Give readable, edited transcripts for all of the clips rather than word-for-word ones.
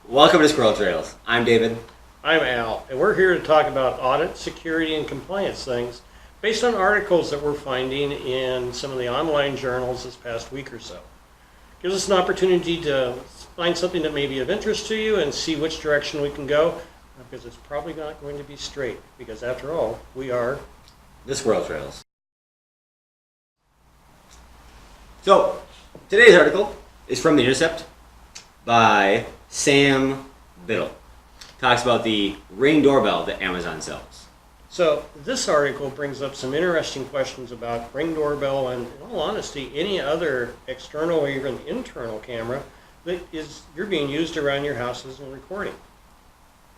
Welcome to Squirrel Trails. I'm David. I'm Al, and we're here to talk about audit, security, and compliance things based on articles that we're finding in some of the online journals this past week or so. Gives us an opportunity to find something that may be of interest to you and see which direction we can go, because it's probably not going to be straight, because after all, we are The Squirrel Trails. So, today's article is from The Intercept by Sam Biddle. Talks about the Ring Doorbell that Amazon sells. So this article brings up some interesting questions about Ring Doorbell and, in all honesty, any other external or even internal camera that you're being used around your houses and recording.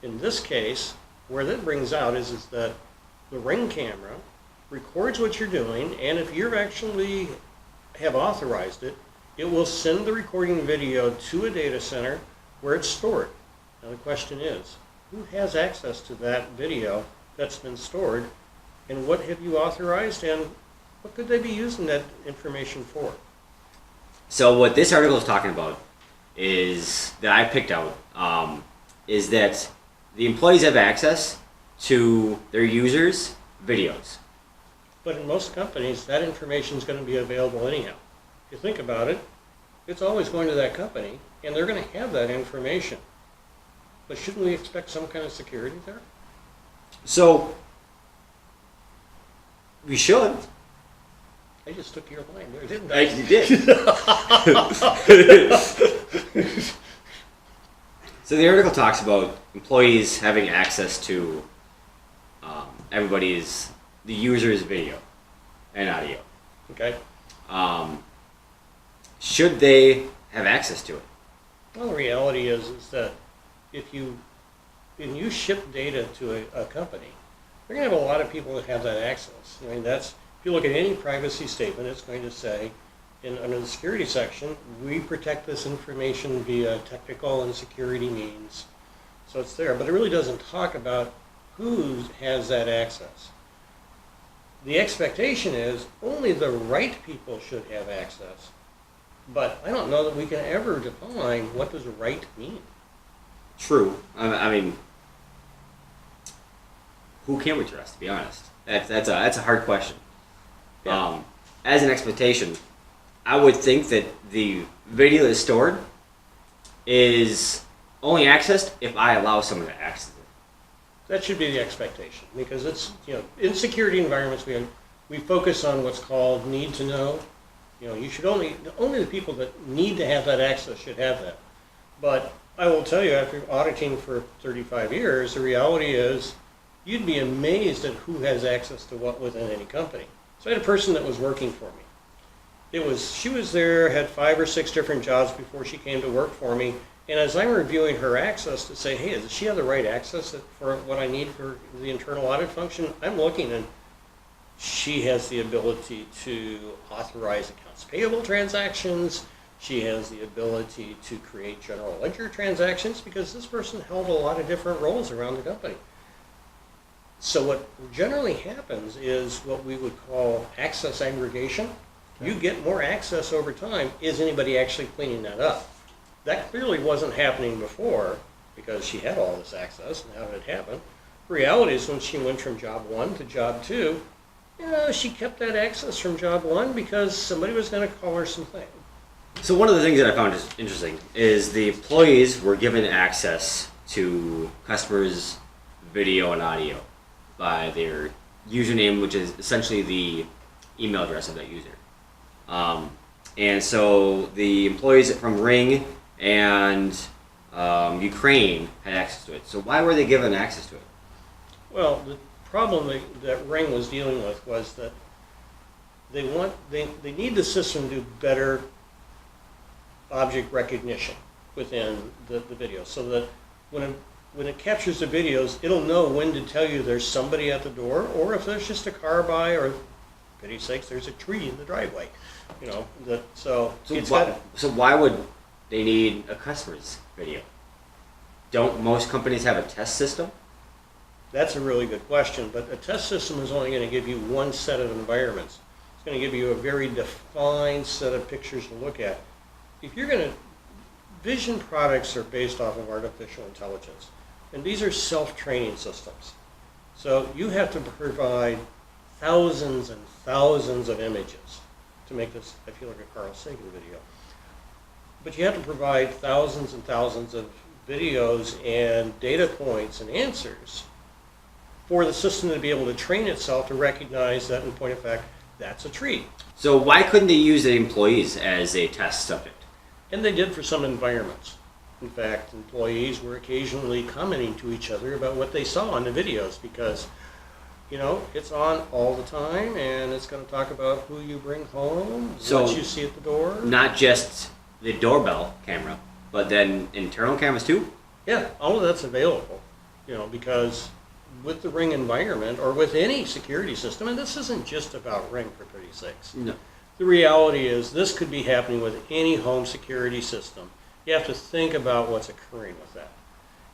In this case, where that brings out is that the Ring camera records what you're doing, and if you actually have authorized it, it will send the recording video to a data center where it's stored. Now the question is, who has access to that video that's been stored, and what have you authorized, and what could they be using that information for? So what this article is talking about is, that I picked out, is that the employees have access to their users' videos. But in most companies, that information is going to be available anyhow. If you think about it, it's always going to that company, and they're going to have that information. But shouldn't we expect some kind of security there? So, we should. I just took your line there, didn't I I? You did. So the article talks about employees having access to the user's video and audio. Okay. Should they have access to it? Well, the reality is that when you ship data to a company, they're going to have a lot of people that have that access. I mean, if you look at any privacy statement, it's going to say, under the security section, we protect this information via technical and security means. So it's there, but it really doesn't talk about who has that access. The expectation is only the right people should have access. But I don't know that we can ever define what does right mean. True. I mean, who can we trust? To be honest, that's a hard question. Yeah. As an expectation, I would think that the video that's stored is only accessed if I allow someone to access it. That should be the expectation, because it's, in security environments we focus on what's called need to know. You should only the people that need to have that access should have that. But I will tell you, after auditing for 35 years, the reality is you'd be amazed at who has access to what within any company. So I had a person that was working for me. She was there, had 5 or 6 different jobs before she came to work for me. And as I'm reviewing her access to say, hey, does she have the right access for what I need for the internal audit function? I'm looking, and she has the ability to authorize accounts payable transactions. She has the ability to create general ledger transactions, because this person held a lot of different roles around the company. So what generally happens is what we would call access aggregation. You get more access over time. Is anybody actually cleaning that up? That clearly wasn't happening before, because she had all this access. And how did it happen? The reality is, when she went from job 1 to job 2, she kept that access from job 1 because somebody was going to call her something. So one of the things that I found interesting is the employees were given access to customers' video and audio by their username, which is essentially the email address of that user. And so the employees from Ring and Ukraine had access to it. So why were they given access to it? Well, the problem that Ring was dealing with was that they need the system to do better object recognition within the video, so that when it captures the videos, it'll know when to tell you there's somebody at the door, or if there's just a car by, or, for pity's sakes, there's a tree in the driveway. So why would they need a customer's video? Don't most companies have a test system? That's a really good question, but a test system is only going to give you one set of environments. It's going to give you a very defined set of pictures to look at. If you're going to vision products are based off of artificial intelligence. And these are self-training systems. So you have to provide thousands and thousands of images to make this, I feel like a Carl Sagan video. But you have to provide thousands and thousands of videos and data points and answers for the system to be able to train itself to recognize that, in point of fact, that's a tree. So why couldn't they use the employees as a test subject? And they did for some environments. In fact, employees were occasionally commenting to each other about what they saw in the videos because, you know, it's on all the time and it's going to talk about who you bring home, So, what you see at the door. Not just the doorbell camera, but then internal cameras too? Yeah, all of that's available, you know, because with the Ring environment or with any security system, and this isn't just about Ring for pity's sakes. No. The reality is this could be happening with any home security system. You have to think about what's occurring with that.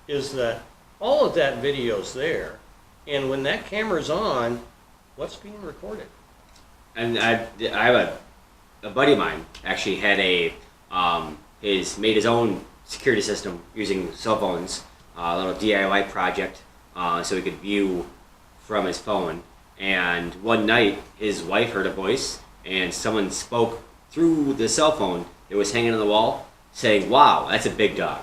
Is that all of that video's there, and when that camera's on, what's being recorded? And I have a buddy of mine actually had made his own security system using cell phones, a little DIY project, so he could view from his phone. And one night, his wife heard a voice, and someone spoke through the cell phone that was hanging on the wall, saying, "Wow, that's a big dog."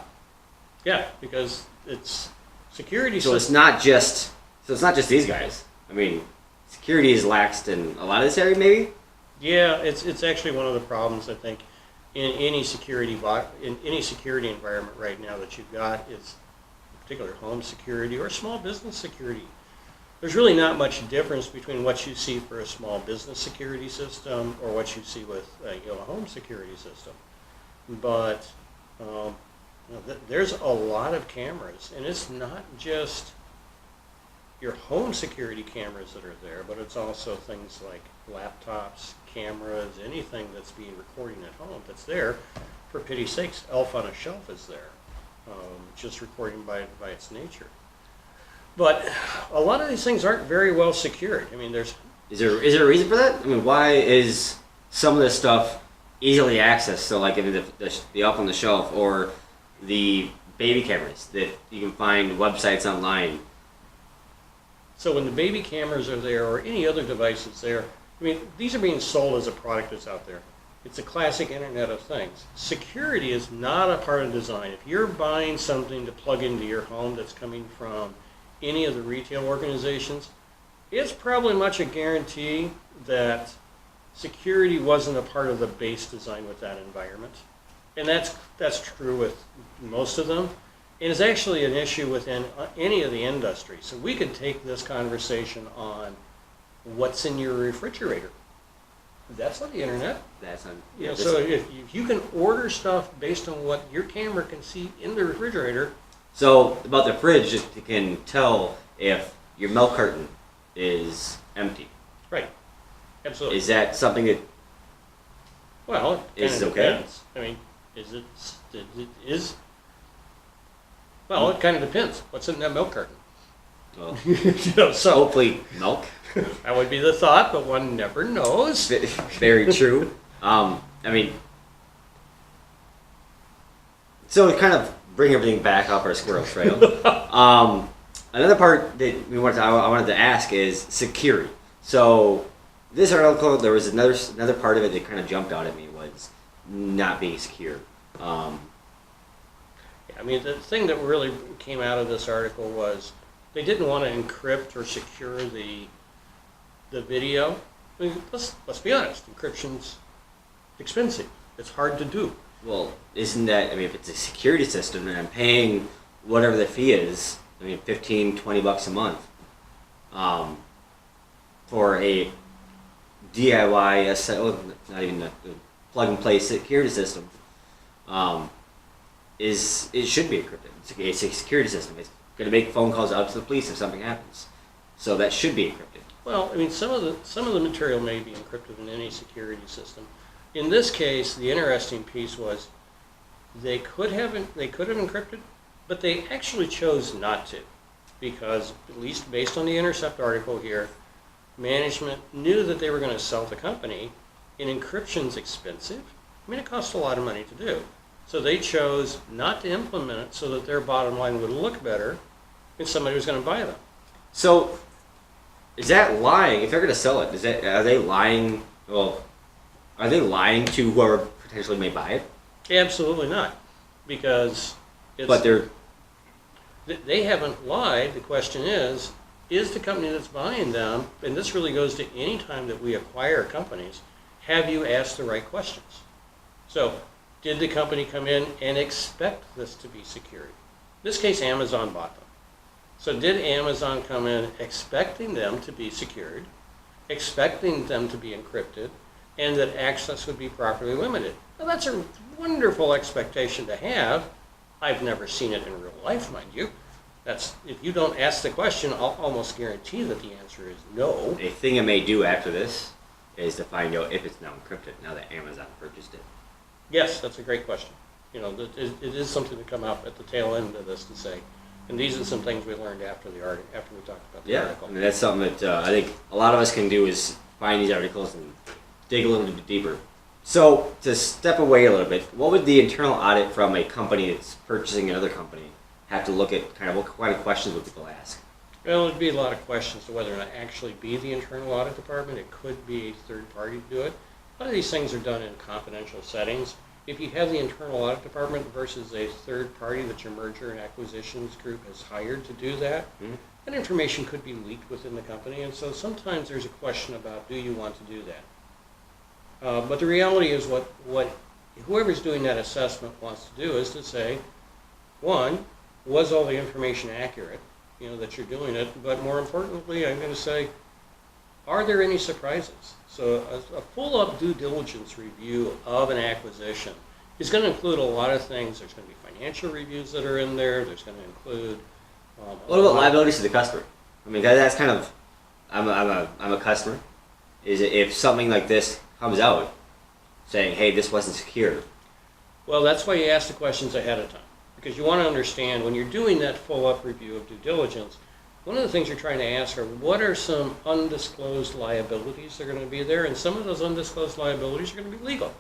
Yeah, because it's security So system. it's not just these guys. I mean, security is laxed in a lot of this area, maybe. Yeah, it's actually one of the problems I think in any security environment right now that you've got is particular home security or small business security. There's really not much difference between what you see for a small business security system or what you see with a home security system. But there's a lot of cameras, and it's not just your home security cameras that are there, but it's also things like laptops, cameras, anything that's being recording at home that's there. For pity's sakes, Elf on a Shelf is there, just recording by its nature. But a lot of these things aren't very well secured. I mean, Is there a reason for that? I mean, why is some of this stuff easily accessed? So, like the Elf on the Shelf or the baby cameras that you can find websites online. So when the baby cameras are there or any other devices there, I mean, these are being sold as a product that's out there. It's a classic Internet of Things. Security is not a part of design. If you're buying something to plug into your home that's coming from any of the retail organizations, it's probably much a guarantee that security wasn't a part of the base design with that environment. And that's true with most of them. And it's actually an issue within any of the industries. So we could take this conversation on what's in your refrigerator. That's on the internet. That's on. You know, so if you can order stuff based on what your camera can see in the refrigerator. So about the fridge, it can tell if your milk carton is empty. Right. Absolutely. Is that something that Well, it is kind of okay? depends. I mean, well, it kind of depends. What's in that milk carton? Well, You know, so hopefully milk. that would be the thought, but one never knows. Very true. I mean, so to kind of bring everything back up our squirrel trail. Another part that I wanted to ask is security. So this article, there was another part of it that kind of jumped out at me was not being secure. I mean, the thing that really came out of this article was they didn't want to encrypt or secure the video. I mean, let's be honest, encryption's expensive. It's hard to do. Well, isn't that, I mean, if it's a security system and I'm paying whatever the fee is, I mean, $15, $20 a month, for a DIY, not even a plug-and-play security system, it should be encrypted. It's a security system. It's going to make phone calls out to the police if something happens. So that should be encrypted. Well, I mean, some of the material may be encrypted in any security system. In this case, the interesting piece was they could have encrypted, but they actually chose not to, because at least based on the Intercept article here, management knew that they were going to sell the company, and encryption's expensive. I mean, it costs a lot of money to do. So they chose not to implement it so that their bottom line would look better if somebody was going to buy them. So, is that lying? If they're going to sell it, are they lying? Well, are they lying to whoever potentially may buy it? Absolutely not, because But they're they haven't lied. The question is the company that's buying them, and this really goes to any time that we acquire companies, have you asked the right questions? So, did the company come in and expect this to be secured? In this case, Amazon bought them. So did Amazon come in expecting them to be secured, expecting them to be encrypted, and that access would be properly limited? Now that's a wonderful expectation to have. I've never seen it in real life, mind you. If you don't ask the question, I'll almost guarantee that the answer is no. a thing it may do after this is to find out if it's now encrypted now that Amazon purchased it. Yes, that's a great question. You know, it is something to come out at the tail end of this to say. And these are some things we learned after we talked about the article. I mean, that's something that I think a lot of us can do is find these articles and dig a little bit deeper. So, to step away a little bit, what would the internal audit from a company that's purchasing another company have to look at? Kind of what kind of questions would people ask? Well, there'd be a lot of questions to whether or not actually be the internal audit department. It could be a third party to do it. A lot of these things are done in confidential settings. If you have the internal audit department versus a third party that your merger and acquisitions group has hired to do that, that information could be leaked within the company. And so sometimes there's a question about, do you want to do that? But the reality is what whoever's doing that assessment wants to do is to say, one, was all the information accurate, that you're doing it? But more importantly, I'm going to say, are there any surprises? So a full-up due diligence review of an acquisition is going to include a lot of things. There's going to be financial reviews that are in there. There's going to include... What about liabilities to the customer? I mean, that's kind of... I'm a customer. Is it if something like this comes out saying, hey, this wasn't secure? Well, that's why you ask the questions ahead of time. Because you want to understand, when you're doing that full-up review of due diligence, one of the things you're trying to ask are, what are some undisclosed liabilities that are going to be there? And some of those undisclosed liabilities are going to be legal.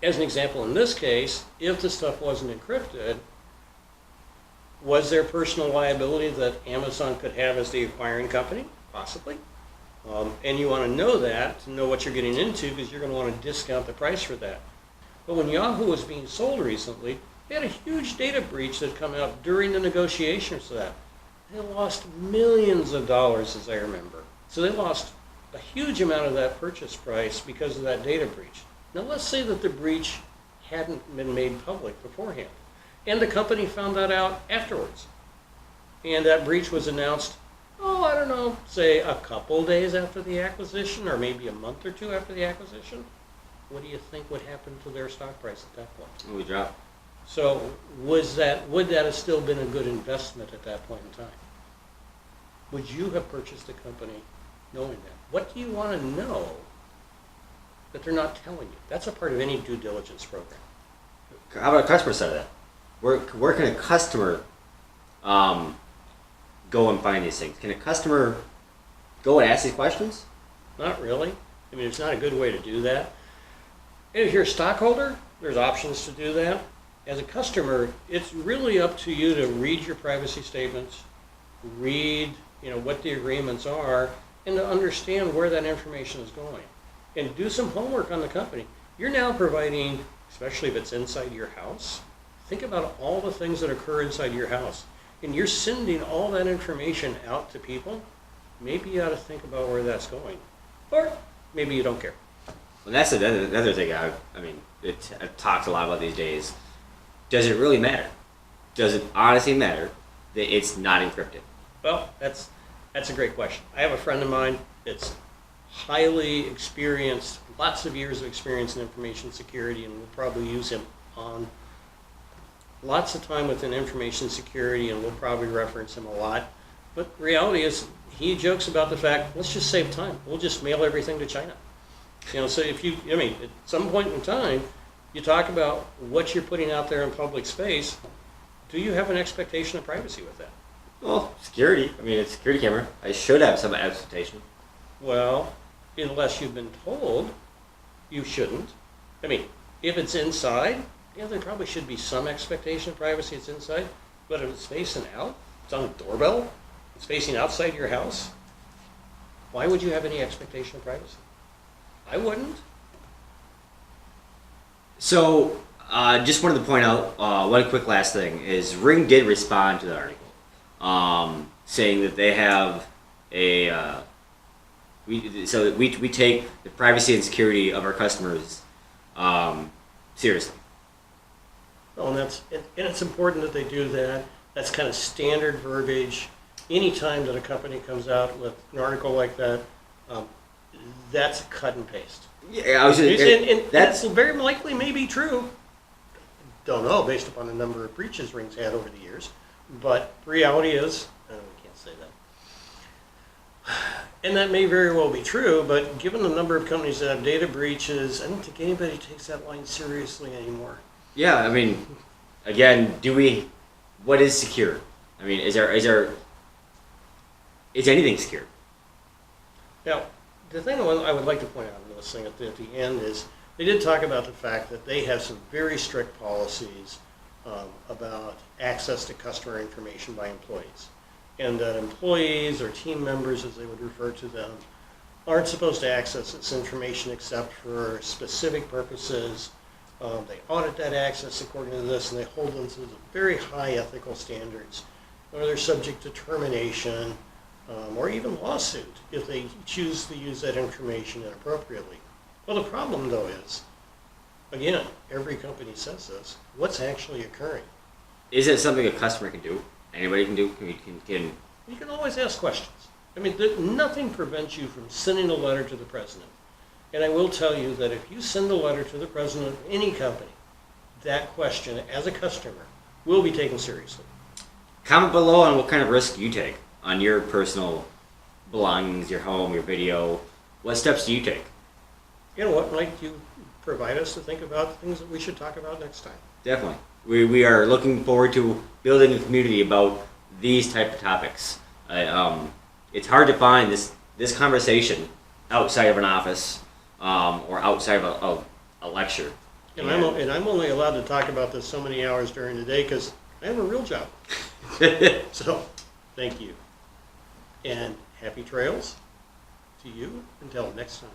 As an example, in this case, if the stuff wasn't encrypted, was there personal liability that Amazon could have as the acquiring company? Possibly. And you want to know that to know what you're getting into, because you're going to want to discount the price for that. But when Yahoo was being sold recently, they had a huge data breach that come out during the negotiations of that. They lost millions of dollars, as I remember. So they lost a huge amount of that purchase price because of that data breach. Now let's say that the breach hadn't been made public beforehand, and the company found that out afterwards. And that breach was announced, I don't know, say a couple days after the acquisition, or maybe a month or two after the acquisition. What do you think would happen to their stock price at that point? We drop. So would that have still been a good investment at that point in time? Would you have purchased a company knowing that? What do you want to know that they're not telling you? That's a part of any due diligence program. How about a customer side of that? Where can a customer go and find these things? Can a customer go and ask these questions? Not really. I mean, it's not a good way to do that. And if you're a stockholder, there's options to do that. As a customer, it's really up to you to read your privacy statements, read what the agreements are, and to understand where that information is going. And do some homework on the company. You're now providing, especially if it's inside your house, think about all the things that occur inside your house. And you're sending all that information out to people. Maybe you ought to think about where that's going. Or maybe you don't care. Well, that's another thing I've talked a lot about these days. Does it really matter? Does it honestly matter that it's not encrypted? Well, that's a great question. I have a friend of mine that's highly experienced, lots of years of experience in information security, and we'll probably use him on lots of time within information security, and we'll probably reference him a lot. But the reality is, he jokes about the fact, let's just save time. We'll just mail everything to China. So at some point in time, you talk about what you're putting out there in public space. Do you have an expectation of privacy with that? Well, security. It's a security camera. I should have some expectation. Well, unless you've been told, you shouldn't. If it's inside, Yeah, there probably should be some expectation of privacy. It's inside, but if it's facing out, it's on a doorbell, it's facing outside your house. Why would you have any expectation of privacy? I wouldn't. So, just wanted to point out one quick last thing is Ring did respond to the article, saying that they have a we take the privacy and security of our customers seriously. Well, and it's important that they do that. That's kind of standard verbiage. Anytime that a company comes out with an article like that, that's cut and paste. Yeah, I was just, And that's that's very likely may be true. Don't know, based upon the number of breaches Ring's had over the years. But reality is, we can't say that. And that may very well be true, but given the number of companies that have data breaches, I don't think anybody takes that line seriously anymore. yeah. I mean, again, what is secure? I mean, is anything secure? Now, the thing I would like to point out in this thing at the end is they did talk about the fact that they have some very strict policies about access to customer information by employees. And that employees or team members, as they would refer to them, aren't supposed to access this information except for specific purposes. They audit that access according to this, and they hold them to very high ethical standards, or they're subject to termination or even lawsuit if they choose to use that information inappropriately. Well, the problem, though, is, again, every company says this, what's actually occurring? Is it something a customer can do? Anybody can do? Can You can always ask questions. I mean, nothing prevents you from sending a letter to the president. And I will tell you that if you send a letter to the president of any company, that question, as a customer, will be taken seriously. comment below on what kind of risk you take on your personal belongings, your home, your video. What steps do you take? You know what, might you provide us to think about things that we should talk about next time? Definitely. We are looking forward to building a community about these type of topics. It's hard to find this conversation outside of an office or outside of a lecture. And I'm only allowed to talk about this so many hours during the day because I have a real job. So, thank you. And happy trails to you until next time.